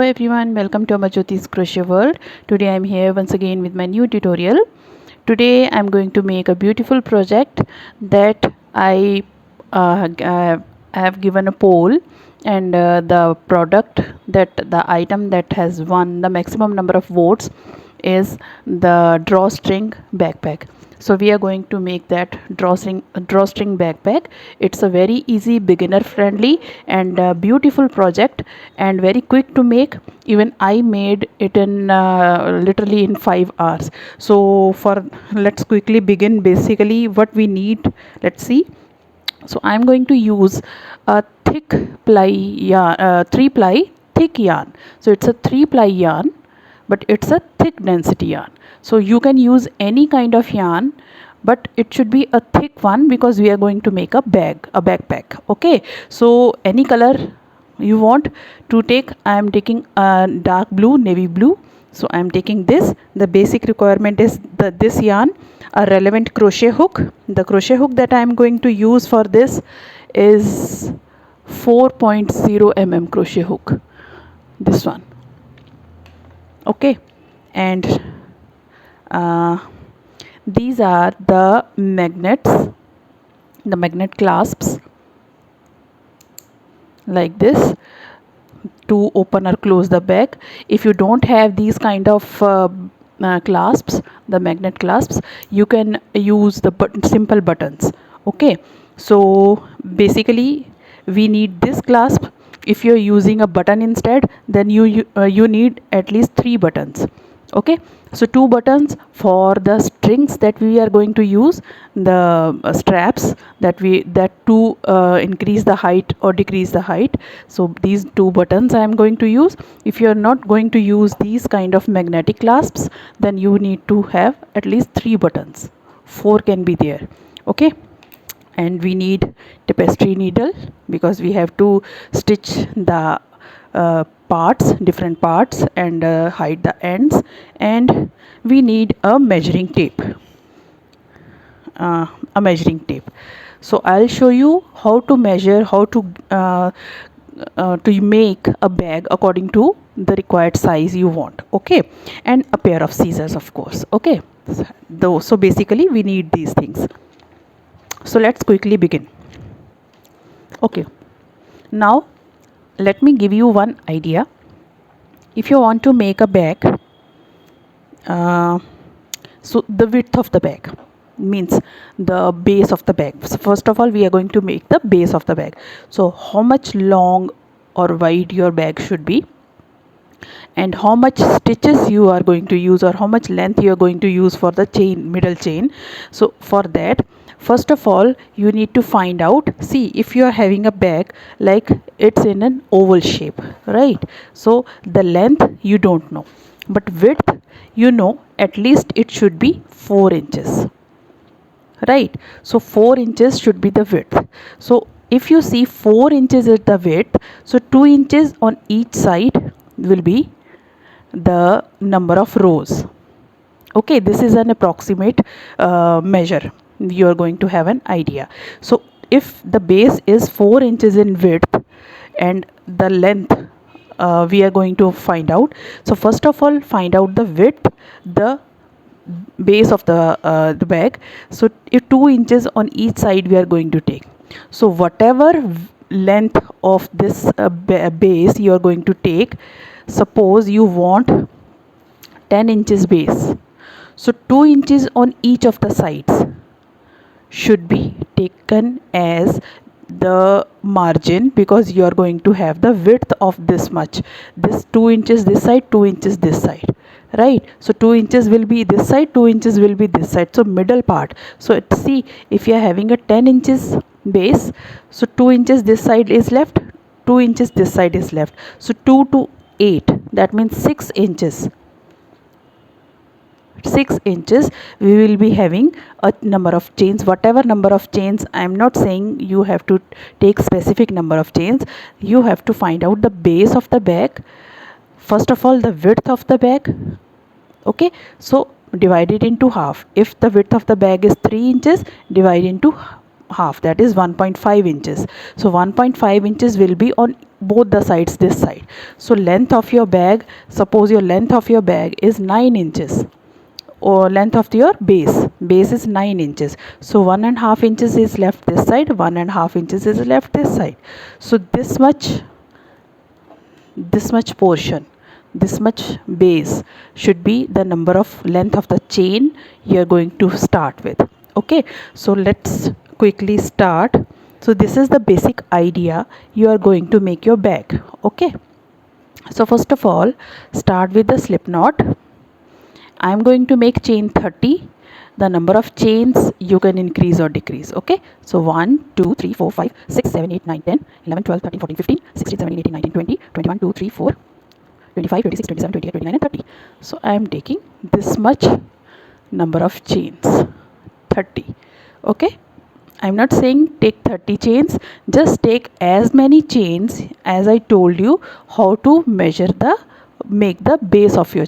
everyone, welcome to Amarjyoti's Crochet World. Today I'm here once again with my new tutorial. Today I'm going to make a beautiful project that I have given a poll, and the product, that the item that has won the maximum number of votes is the drawstring backpack. So we are going to make that drawstring backpack. It's a very easy, beginner friendly and beautiful project, and very quick to make. Even I made it in literally in 5 hours. So let's quickly begin. Basically what we need, let's see. So I'm going to use a thick ply yarn, 3-ply thick yarn. So it's a 3-ply yarn, but it's a thick density yarn. So you can use any kind of yarn, but it should be a thick one because we are going to make a backpack. Okay, so any color you want to take, I am taking a dark blue, navy blue. So I am taking this. The basic requirement is this yarn, a relevant crochet hook. The crochet hook that I am going to use for this is 4.0 mm crochet hook, this one. Okay, and these are the magnets, the magnet clasps, like this, to open or close the bag. If you don't have these kind of clasps, the magnet clasps, you can use the simple buttons. Okay, so basically we need this clasp. If you're using a button instead, then you need at least 3 buttons. Okay, so 2 buttons for the strings that we are going to use, the straps that to increase the height or decrease the height. So these 2 buttons I am going to use. If you are not going to use these kind of magnetic clasps, then you need to have at least 3 buttons. 4 can be there. Okay, and we need tapestry needle because we have to stitch the different parts, and hide the ends. And we need a measuring tape. So I'll show you how to measure, how to make a bag according to the required size you want. Okay, and a pair of scissors, of course. Okay, so basically we need these things. So let's quickly begin. Okay, now let me give you one idea. If you want to make a bag, so the width of the bag means the base of the bag. So first of all, we are going to make the base of the bag. So how much long or wide your bag should be, and how much stitches you are going to use, or how much length you are going to use for the middle chain. So for that, first of all, you need to find out, see, if you are having a bag like it's in an oval shape, right? So the length you don't know, but width you know. At least it should be 4 inches, right? So 4 inches should be the width. So if you see 4 inches is the width, so 2 inches on each side will be the number of rows. Okay, this is an approximate measure. You are going to have an idea. So if the base is 4 inches in width, and the length we are going to find out. So first of all, find out the width, the base of the bag. So if 2 inches on each side we are going to take. So whatever length of this base you are going to take, suppose you want 10 inches base, so 2 inches on each of the sides should be taken as the margin, because you are going to have the width of this much. This 2 inches this side, 2 inches this side, right? So 2 inches will be this side, 2 inches will be this side, so middle part. So see, if you are having a 10 inches base, so 2 inches this side is left, 2 inches this side is left. So 2 to 8, that means 6 inches. 6 inches we will be having a number of chains, whatever number of chains. I am not saying you have to take specific number of chains. You have to find out the base of the bag, first of all the width of the bag. Okay, so divide it into half. If the width of the bag is 3 inches, divide into half, that is 1.5 inches. So 1.5 inches will be on both the sides, this side. So length of your bag, suppose your length of your bag is 9 inches, or length of your base is 9 inches. So 1.5 inches is left this side, 1.5 inches is left this side. So this much portion, this much base should be the number of length of the chain you are going to start with. Okay, so let's quickly start. So this is the basic idea you are going to make your bag. Okay, so first of all, start with the slip knot. I am going to make chain 30. The number of chains you can increase or decrease. Okay, so 1 2 3 4 5 6 7 8 9 10 11 12 13 14 15 16 17 18 19 20 21 2 3 4 25 26 27 28 29 and 30. So I am taking this much number of chains, 30. Okay, I am not saying take 30 chains, just take as many chains as I told you how to make the base of your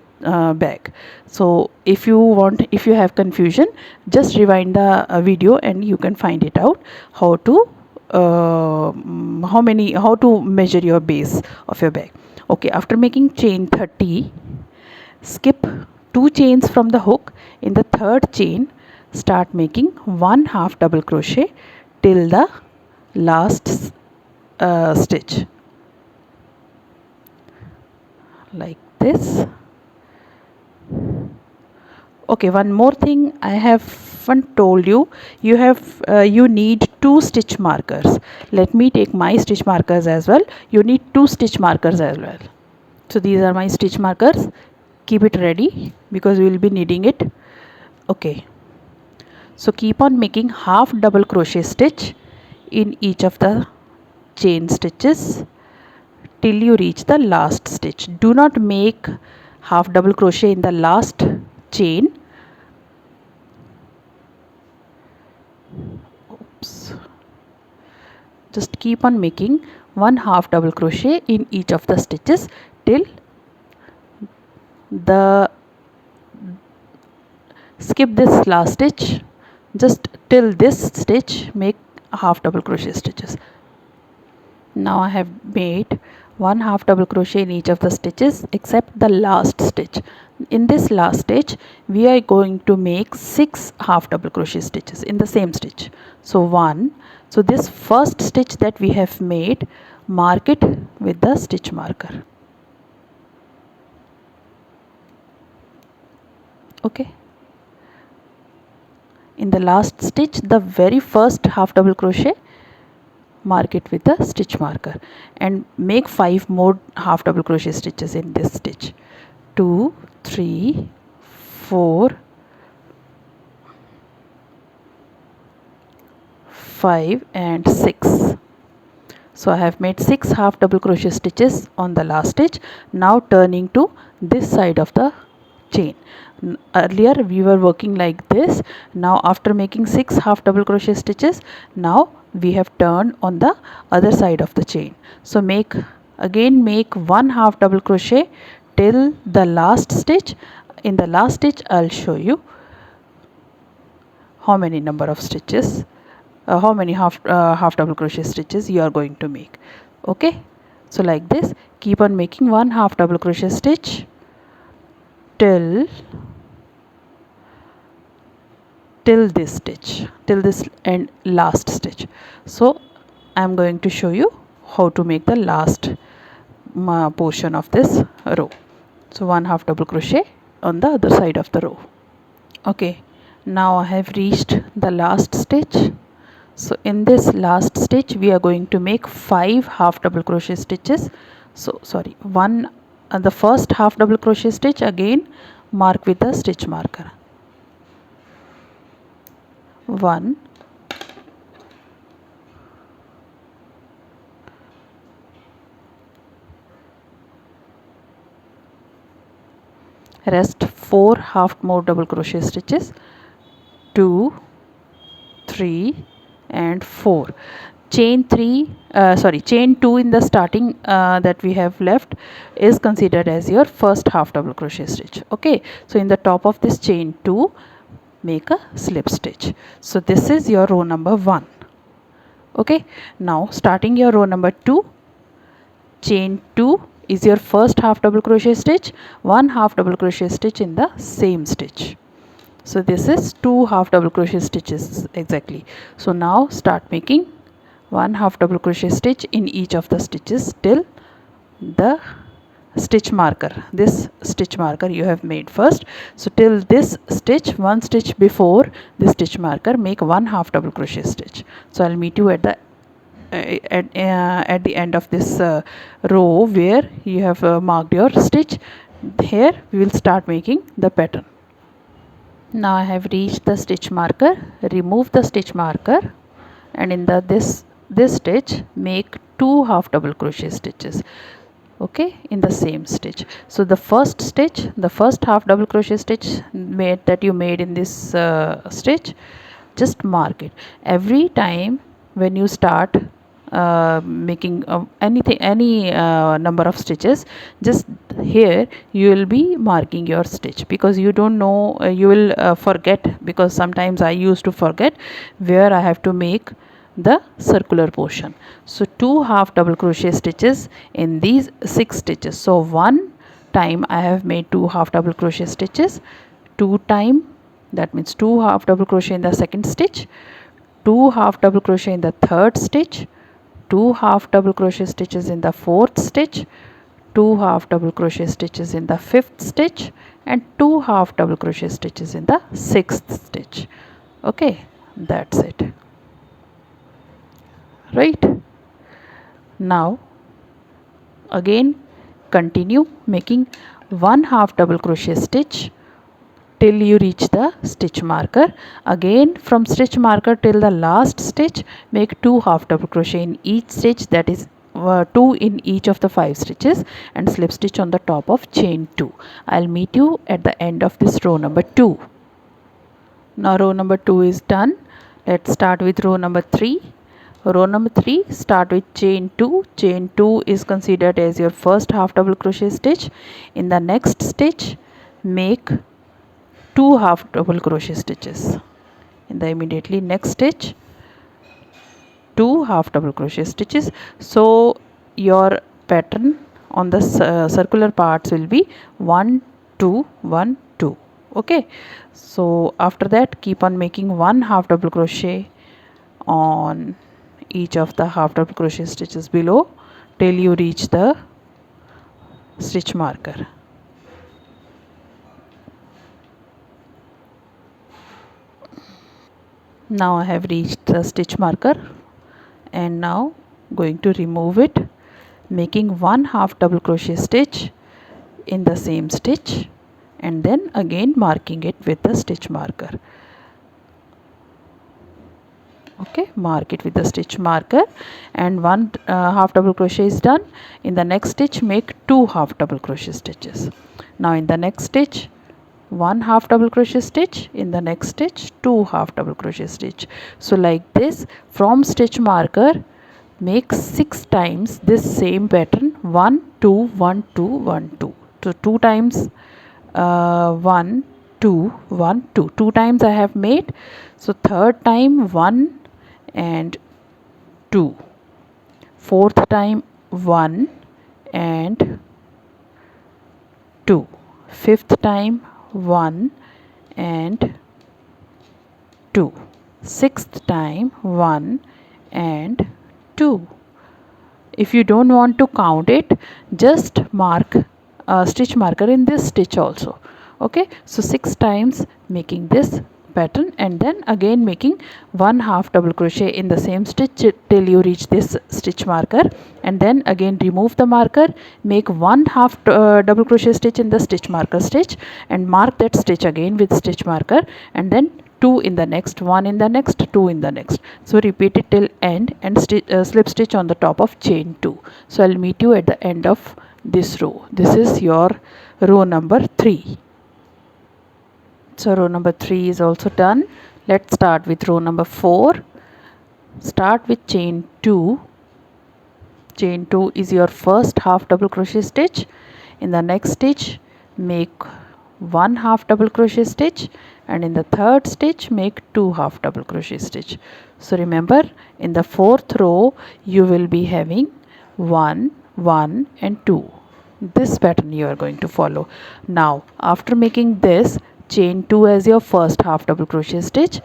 bag. So if you have confusion, just rewind the video and you can find it out how to measure your base of your bag. Okay, after making chain 30, skip 2 chains from the hook. In the third chain, start making 1 half double crochet till the last stitch, like this. Okay, one more thing I haven't told you, you need 2 stitch markers. Let me take my stitch markers as well. You need 2 stitch markers as well. So these are my stitch markers. Keep it ready because we will be needing it. Okay, so keep on making half double crochet stitch in each of the chain stitches till you reach the last stitch. Do not make half double crochet in the last chain. Oops. Just keep on making 1 half double crochet in each of the stitches till skip this last stitch, just till this stitch make half double crochet stitches. Now I have made 1 half double crochet in each of the stitches except the last stitch. In this last stitch we are going to make 6 half double crochet stitches in the same stitch. So 1, so this first stitch that we have made, mark it with the stitch marker. Okay, in the last stitch, the very first half double crochet, mark it with the stitch marker and make 5 more half double crochet stitches in this stitch. 2 3 4 5 and 6. So I have made 6 half double crochet stitches on the last stitch. Now turning to this side of the chain. Earlier we were working like this. Now after making 6 half double crochet stitches, now we have turned on the other side of the chain. So make 1 half double crochet till the last stitch. In the last stitch I'll show you how many number of stitches, how many half double crochet stitches you are going to make. Okay, so like this, keep on making 1 half double crochet stitch till this stitch, till this and last stitch. So I am going to show you how to make the last portion of this row. So 1 half double crochet on the other side of the row. Okay, now I have reached the last stitch. So in this last stitch we are going to make 5 half double crochet stitches. So sorry, the first half double crochet stitch again mark with the stitch marker. 1, rest 4 half more double crochet stitches, 2 3 and 4. Chain 2 in the starting that we have left is considered as your first half double crochet stitch. Okay, so in the top of this chain 2 make a slip stitch. So this is your row number 1. Okay, now starting your row number 2, chain 2 is your first half double crochet stitch, 1 half double crochet stitch in the same stitch. So this is 2 half double crochet stitches exactly. So now start making 1 half double crochet stitch in each of the stitches till the stitch marker, this stitch marker you have made first. So till this stitch, one stitch before the stitch marker, make 1 half double crochet stitch. So I'll meet you at the end of this row where you have marked your stitch. Here we will start making the pattern. Now I have reached the stitch marker. Remove the stitch marker, and in this stitch make 2 half double crochet stitches, okay, in the same stitch. So the first stitch, the first half double crochet stitch that you made in this stitch, just mark it. Every time when you start making any number of stitches, just here you will be marking your stitch, because you don't know, you will forget, because sometimes I used to forget where I have to make the circular portion. So 2 half double crochet stitches in these 6 stitches. So one time I have made 2 half double crochet stitches, 2 time, that means 2 half double crochet in the second stitch, 2 half double crochet in the third stitch, 2 half double crochet stitches in the fourth stitch, 2 half double crochet stitches in the fifth stitch, and 2 half double crochet stitches in the sixth stitch. Okay, that's it. Right, now again continue making 1 half double crochet stitch till you reach the stitch marker. Again from stitch marker till the last stitch, make 2 half double crochet in each stitch, that is 2 in each of the 5 stitches, and slip stitch on the top of chain 2. I'll meet you at the end of this row number 2. Now row number 2 is done. Let's start with row number 3. Row number 3, start with chain 2. Chain 2 is considered as your first half double crochet stitch. In the next stitch, make 2 half double crochet stitches. In the immediately next stitch, 2 half double crochet stitches. So your pattern on the circular parts will be 1 2 1 2. Okay, so after that keep on making 1 half double crochet on each of the half double crochet stitches below till you reach the stitch marker. Now I have reached the stitch marker, and now going to remove it, making 1 half double crochet stitch in the same stitch, and then again marking it with the stitch marker. Okay, mark it with the stitch marker, and 1 half double crochet is done. In the next stitch make 2 half double crochet stitches. Now in the next stitch 1 half double crochet stitch, in the next stitch 2 half double crochet stitch. So like this, from stitch marker make 6 times this same pattern, 1 2 1 2 1 2. So 2 times 1 2 1 2, 2 times I have made. So third time 1 and 2, fourth time 1 and 2, fifth time 1 and 2, sixth time 1 and 2. If you don't want to count it, just mark a stitch marker in this stitch also. Okay, so 6 times making this pattern, and then again making 1 half double crochet in the same stitch till you reach this stitch marker, and then again remove the marker, make 1 half double crochet stitch in the stitch marker stitch, and mark that stitch again with stitch marker, and then 2 in the next, 1 in the next, 2 in the next. So repeat it till end, and slip stitch on the top of chain 2. So I'll meet you at the end of this row. This is your row number 3. So row number 3 is also done. Let's start with row number 4. Start with chain 2. Chain 2 is your first half double crochet stitch. In the next stitch make 1 half double crochet stitch, and in the third stitch make 2 half double crochet stitch. So remember, in the fourth row you will be having 1, 1 and 2. This pattern you are going to follow. Now after making this, chain 2 as your first half double crochet stitch,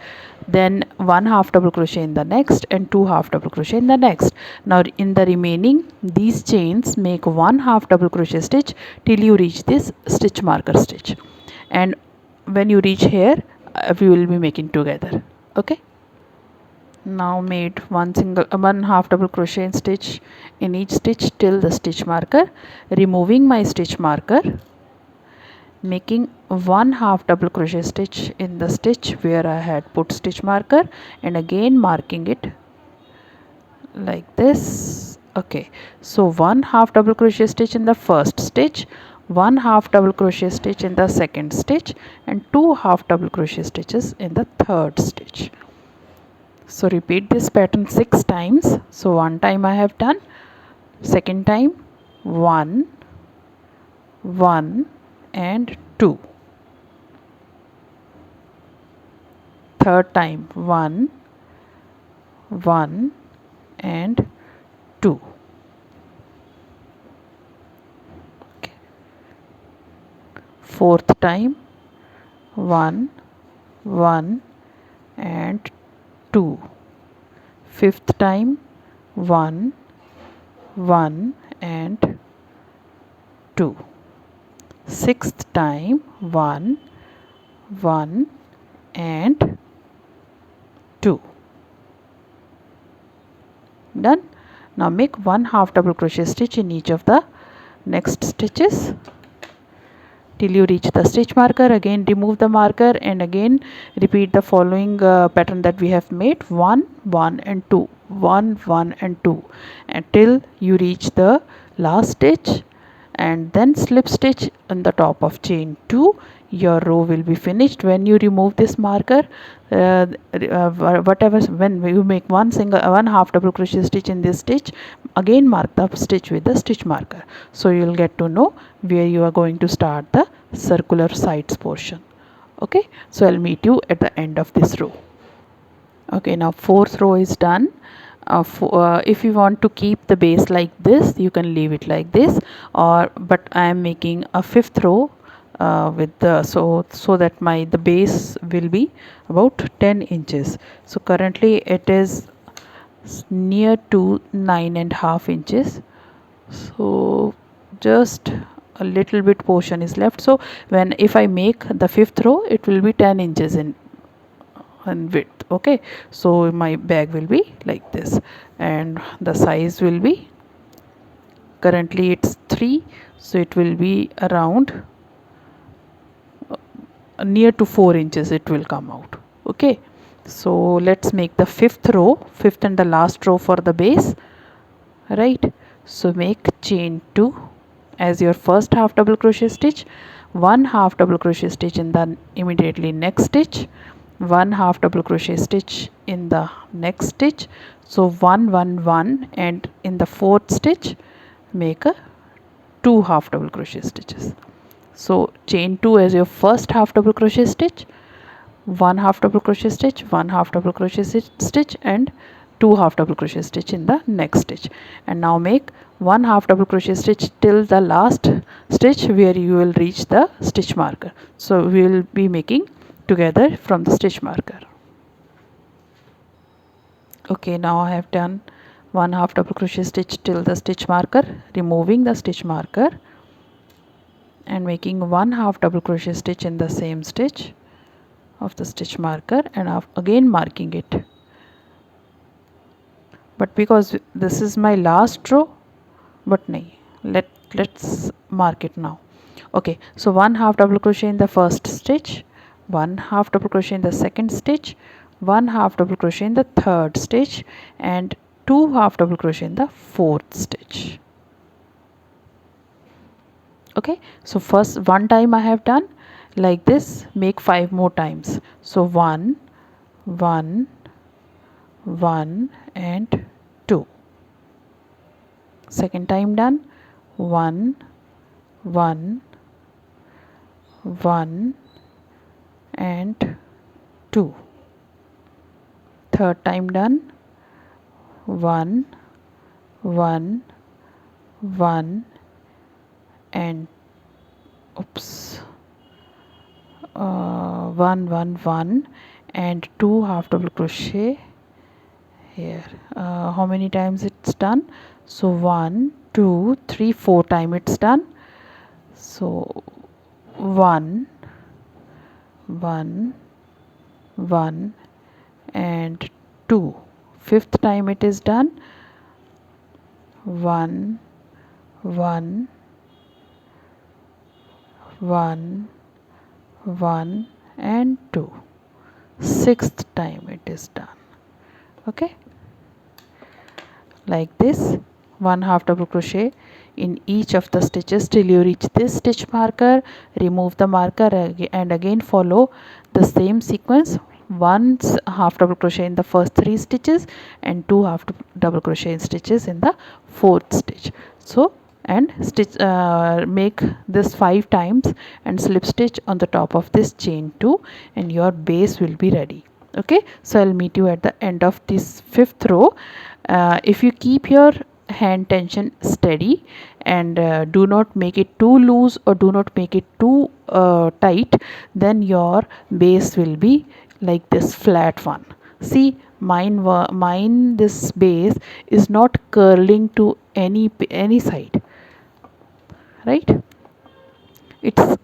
then 1 half double crochet in the next and 2 half double crochet in the next. Now in the remaining these chains make 1 half double crochet stitch till you reach this stitch marker stitch, and when you reach here we will be making together. Okay, now made one half double crochet stitch in each stitch till the stitch marker, removing my stitch marker, making 1 half double crochet stitch in the stitch where I had put stitch marker, and again marking it like this. Okay, so 1 half double crochet stitch in the first stitch, 1 half double crochet stitch in the second stitch, and 2 half double crochet stitches in the third stitch. So repeat this pattern 6 times. So one time I have done, second time 1, 1 and 2, third time 1, 1 and 2. Okay. Fourth time 1, 1 and 2. Fifth time 1, 1 and 2. Sixth time 1, 1 and 2. Done. Now make 1 half double crochet stitch in each of the next stitches till you reach the stitch marker. Again remove the marker and again repeat the following pattern that we have made: 1, 1 and 2, 1, 1 and 2, until you reach the last stitch, and then slip stitch on the top of chain 2. Your row will be finished. When you remove this marker, when you make one half double crochet stitch in this stitch, again mark the stitch with the stitch marker, so you will get to know where you are going to start the circular sides portion. Okay, so I'll meet you at the end of this row. Okay, now fourth row is done. If you want to keep the base like this, you can leave it like this, but I am making a fifth row with the so that the base will be about 10 inches. So currently it is near to 9.5 inches. So just a little bit portion is left. So if I make the fifth row, it will be 10 inches in width. Okay, so my bag will be like this, and the size will be, currently it's 3, so it will be around near to 4 inches it will come out. Okay, so let's make the fifth and the last row for the base, right? So make chain 2 as your first half double crochet stitch, 1 half double crochet stitch in the immediately next stitch, 1 half double crochet stitch in the next stitch, so 1, 1, 1, and in the fourth stitch make a 2 half double crochet stitches. So chain 2 as your first half double crochet stitch, 1 half double crochet stitch, 1 half double crochet stitch, and 2 half double crochet stitch in the next stitch, and now make 1 half double crochet stitch till the last stitch where you will reach the stitch marker. So we will be making together from the stitch marker. Okay, now I have done 1 half double crochet stitch till the stitch marker, removing the stitch marker and making 1 half double crochet stitch in the same stitch of the stitch marker, and again marking it. But because this is my last row, but let's mark it now. Okay, so 1 half double crochet in the first stitch, 1 half double crochet in the second stitch, 1 half double crochet in the third stitch, and 2 half double crochet in the fourth stitch. Okay, so first one time I have done like this, make 5 more times. So 1, 1, 1 and 2. Second time done, 1, 1, 1 and 2. Third time done, 1 1 1 and 1 1 1 and 2 half double crochet here. How many times it's done? So 1 2 3 4 time it's done. So 1 1 1 and 2. Fifth time it is done. 1 1 1 1 and 2. Sixth time it is done. Okay, like this, 1 half double crochet in each of the stitches till you reach this stitch marker. Remove the marker and again follow the same sequence. Once half double crochet in the first 3 stitches and 2 half double crochet stitches in the 4th stitch. So and stitch make this 5 times and slip stitch on the top of this chain 2 and your base will be ready. Okay, so I'll meet you at the end of this 5th row. If you keep your hand tension steady and do not make it too loose or do not make it too tight, then your base will be like this flat one. See, mine this base is not curling to any side, right? It's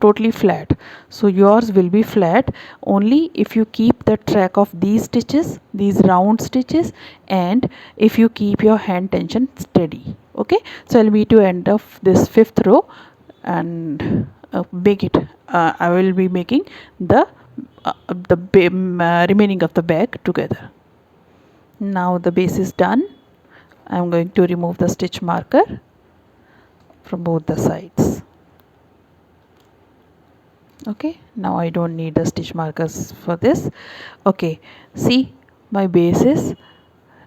totally flat. So yours will be flat only if you keep the track of these stitches, these round stitches, and if you keep your hand tension steady. Okay, so I'll meet you end of this 5th row and make it. I will be making the remaining of the bag together. Now the base is done. I'm going to remove the stitch marker from both the sides. Okay, now I don't need the stitch markers for this. Okay, see, my base is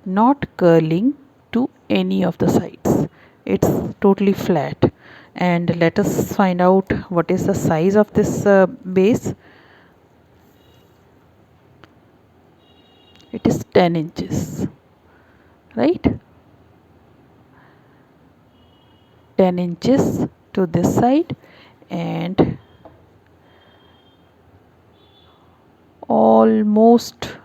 not curling to any of the sides. It's totally flat. And let us find out what is the size of this base. It is 10 inches, right? 10 inches to this side and almost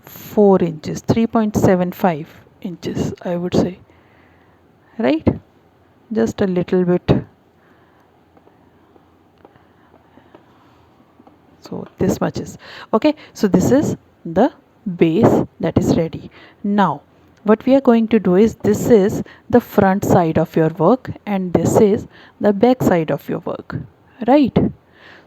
4 inches, 3.75 inches I would say, right? Just a little bit. So this much is okay. So this is the base that is ready. Now what we are going to do is, this is the front side of your work and this is the back side of your work, right?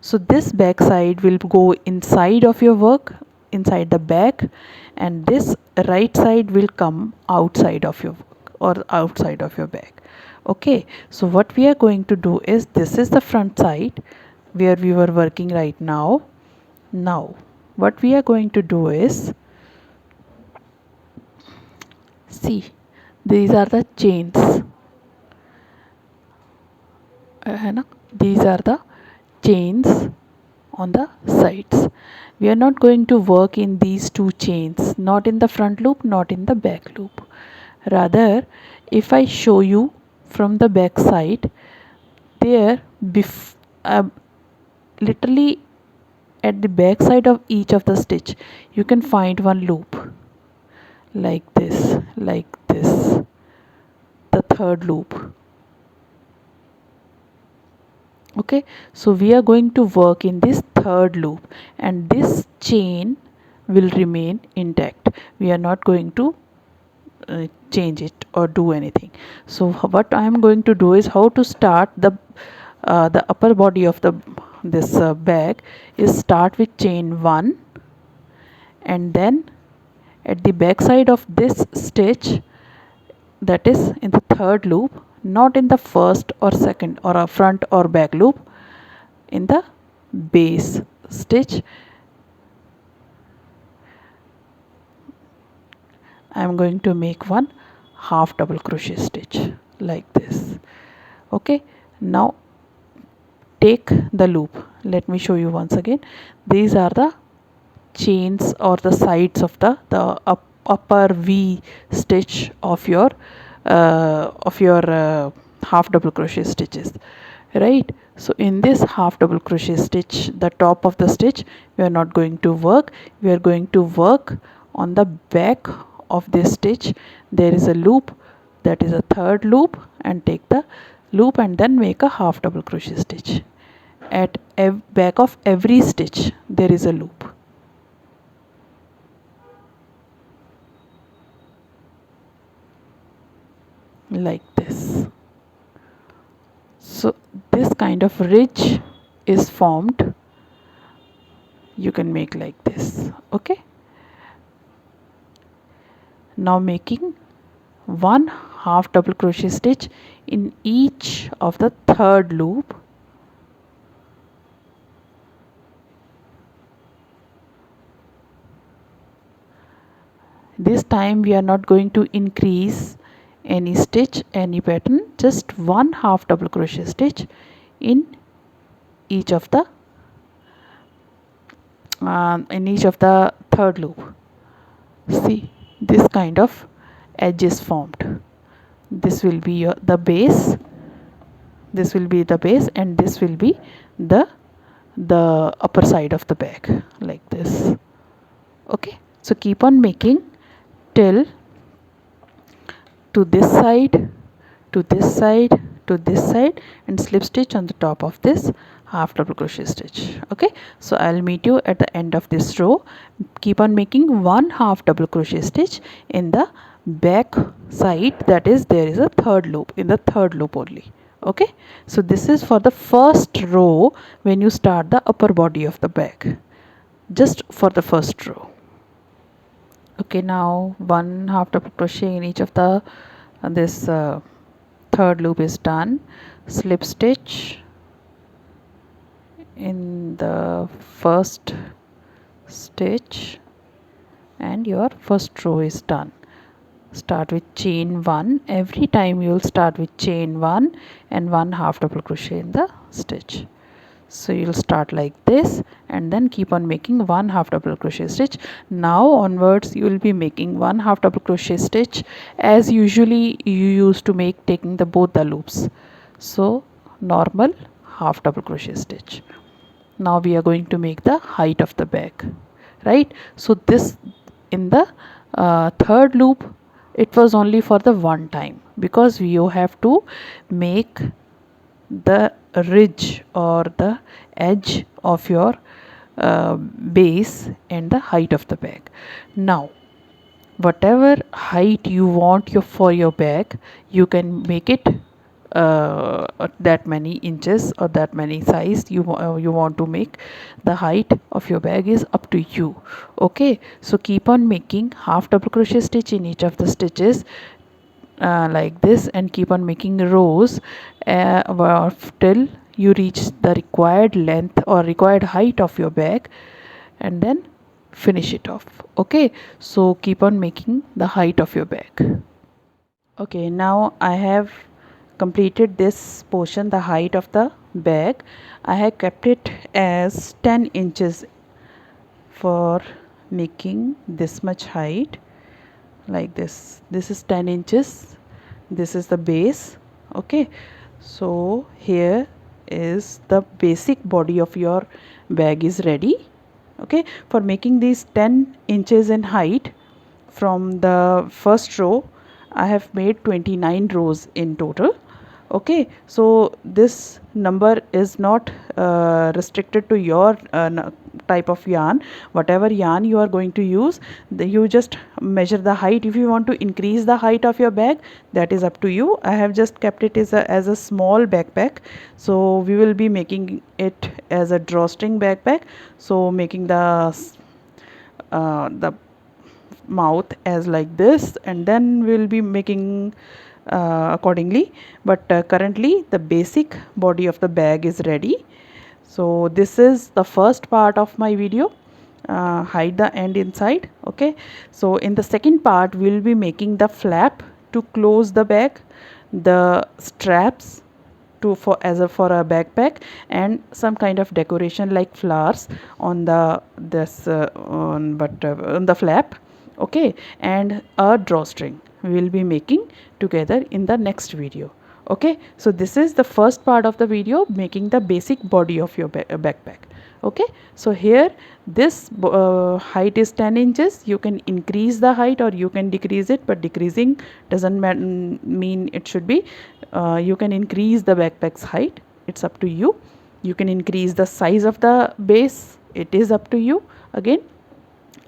So this back side will go inside of your work, inside the back, and this right side will come outside of your work or outside of your back. Okay, so what we are going to do is, this is the front side where we were working right now. Now what we are going to do is, see, these are the chains. These are the chains on the sides. We are not going to work in these 2 chains, not in the front loop, not in the back loop. Rather, if I show you from the back side, there literally at the back side of each of the stitch you can find one loop like this, the 3rd loop. Okay, so we are going to work in this 3rd loop and this chain will remain intact. We are not going to change it or do anything. So what I am going to do is, how to start the upper body of this bag is, start with chain 1 and then at the back side of this stitch, that is in the 3rd loop, not in the 1st or 2nd or a front or back loop, in the base stitch I am going to make one half double crochet stitch like this. Okay, now take the loop, let me show you once again. These are the chains or the sides of the upper V stitch of your half double crochet stitches, right? So in this half double crochet stitch, the top of the stitch, we are not going to work. We are going to work on the back of this stitch. There is a loop, that is a third loop, and take the loop and then make a half double crochet stitch. At back of every stitch there is a loop, like this. So this kind of ridge is formed. You can make like this. Okay, now making one half double crochet stitch in each of the third loop. This time we are not going to increase any stitch, any pattern, just one half double crochet stitch in each of the third loop. See, this kind of edge is formed. This will be the base, this will be the base, and this will be the upper side of the bag, like this. Okay, so keep on making till to this side, to this side, to this side, and slip stitch on the top of this half double crochet stitch. Okay, so I'll meet you at the end of this row. Keep on making one half double crochet stitch in the back side, that is there is a third loop, in the third loop only. Okay, so this is for the first row when you start the upper body of the bag, just for the first row. Okay, now one half double crochet in each of the this third loop is done. Slip stitch in the first stitch and your first row is done. Start with chain 1. Every time you will start with chain 1 and one half double crochet in the stitch. So you'll start like this and then keep on making one half double crochet stitch. Now onwards you will be making one half double crochet stitch as usually you used to make, taking the both the loops. So normal half double crochet stitch. Now we are going to make the height of the bag, right? So this in the third loop, it was only for the one time, because you have to make the ridge or the edge of your base and the height of the bag. Now whatever height you want for your bag, you can make it that many inches or that many size you want to make. The height of your bag is up to you. Okay, so keep on making half double crochet stitch in each of the stitches like this, and keep on making rows till you reach the required length or required height of your bag, and then finish it off. Okay, so keep on making the height of your bag. Okay, now I have completed this portion, the height of the bag. I have kept it as 10 inches for making this much height, like this. This is 10 inches, this is the base. Okay, so here is the basic body of your bag is ready. Okay, for making these 10 inches in height from the first row, I have made 29 rows in total. Okay, so this number is not restricted to your type of yarn. Whatever yarn you are going to use, you just measure the height. If you want to increase the height of your bag, that is up to you. I have just kept it as a small backpack, so we will be making it as a drawstring backpack. So making the mouth as like this, and then we'll be making accordingly. But currently the basic body of the bag is ready. So this is the first part of my video, hide the end inside. Okay, so in the second part we'll be making the flap to close the bag, the straps to for as a for a backpack, and some kind of decoration like flowers on the this on the flap. Okay, and a drawstring we will be making together in the next video. Okay, so this is the first part of the video, making the basic body of your backpack. Okay, so here this height is 10 inches. You can increase the height or you can decrease it, but decreasing doesn't mean it should be. You can increase the backpack's height, it's up to you. You can increase the size of the base, it is up to you again.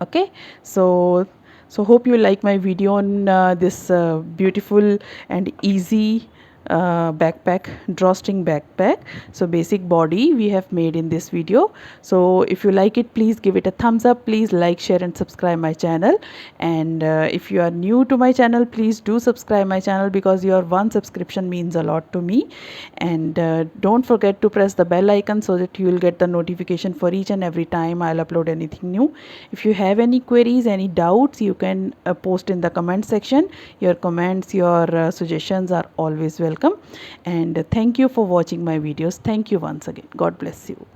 Okay, so hope you like my video on this beautiful and easy backpack, drawstring backpack. So basic body we have made in this video. So if you like it, please give it a thumbs up, please like, share and subscribe my channel. And if you are new to my channel, please do subscribe my channel, because your one subscription means a lot to me. And don't forget to press the bell icon so that you will get the notification for each and every time I'll upload anything new. If you have any queries, any doubts, you can post in the comment section. Your comments, your suggestions are always welcome. And thank you for watching my videos. Thank you once again. God bless you.